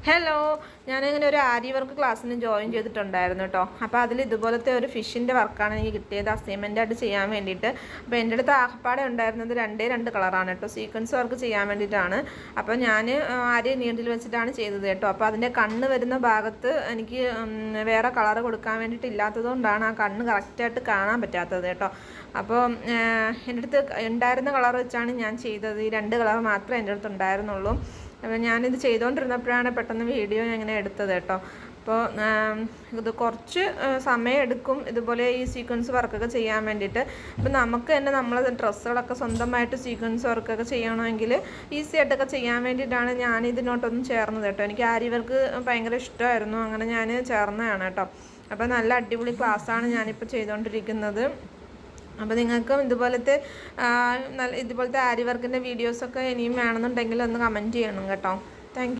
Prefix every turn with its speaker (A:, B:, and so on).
A: Hello, ഞാനിങ്ങനെ ഒരു ആരി work ക്ലാസ്സിന് ജോയിൻ ചെയ്തിട്ടുണ്ടായിരുന്നു കേട്ടോ. അപ്പോൾ അതിൽ ഇതുപോലത്തെ ഒരു ഫിഷിൻ്റെ വർക്കാണ് എനിക്ക് കിട്ടിയത് അസൈൻമെൻറ്റായിട്ട് ചെയ്യാൻ വേണ്ടിയിട്ട്. അപ്പോൾ എൻ്റെ അടുത്ത് ആകപ്പാടെ ഉണ്ടായിരുന്നത് രണ്ട് കളറാണ് കേട്ടോ, സീക്വൻസ് വർക്ക് ചെയ്യാൻ വേണ്ടിയിട്ടാണ്. അപ്പോൾ ഞാൻ ആരി നീഡിൽ വെച്ചിട്ടാണ് ചെയ്തത് കേട്ടോ. അപ്പോൾ അതിൻ്റെ കണ്ണ് വരുന്ന ഭാഗത്ത് എനിക്ക് വേറെ കളർ കൊടുക്കാൻ വേണ്ടിയിട്ടില്ലാത്തതുകൊണ്ടാണ് ആ കണ്ണ് കറക്റ്റായിട്ട് കാണാൻ പറ്റാത്തത് കേട്ടോ. അപ്പോൾ എൻ്റെ അടുത്ത് ഉണ്ടായിരുന്ന കളർ വെച്ചാണ് ഞാൻ ചെയ്തത്. ഈ 2 കളർ മാത്രമേ എൻ്റെ അടുത്ത് ഉണ്ടായിരുന്നുള്ളൂ. അപ്പോൾ ഞാനിത് ചെയ്തുകൊണ്ടിരുന്നപ്പോഴാണ് പെട്ടെന്ന് വീഡിയോ ഇങ്ങനെ എടുത്തത് കേട്ടോ. അപ്പോൾ ഇത് കുറച്ച് സമയം എടുക്കും ഇതുപോലെ ഈ സീക്വൻസ് വർക്കൊക്കെ ചെയ്യാൻ വേണ്ടിയിട്ട്. അപ്പോൾ നമുക്ക് തന്നെ നമ്മളെ ഡ്രസ്സുകളൊക്കെ സ്വന്തമായിട്ട് സീക്വൻസ് വർക്കൊക്കെ ചെയ്യണമെങ്കിൽ ഈസി ആയിട്ടൊക്കെ ചെയ്യാൻ വേണ്ടിയിട്ടാണ് ഞാൻ ഇതിനോട്ടൊന്നും ചേർന്നത് കേട്ടോ. എനിക്ക് ആരി വർക്ക് ഭയങ്കര ഇഷ്ടമായിരുന്നു, അങ്ങനെ ഞാൻ ചേർന്നതാണ് കേട്ടോ. അപ്പോൾ നല്ല അടിപൊളി ക്ലാസ്സാണ് ഞാനിപ്പോൾ ചെയ്തുകൊണ്ടിരിക്കുന്നത്. അപ്പോൾ നിങ്ങൾക്കും ഇതുപോലത്തെ ആരി വർക്കിൻ്റെ വീഡിയോസൊക്കെ ഇനിയും വേണമെന്നുണ്ടെങ്കിൽ ഒന്ന് കമൻറ്റ് ചെയ്യണം കേട്ടോ. താങ്ക്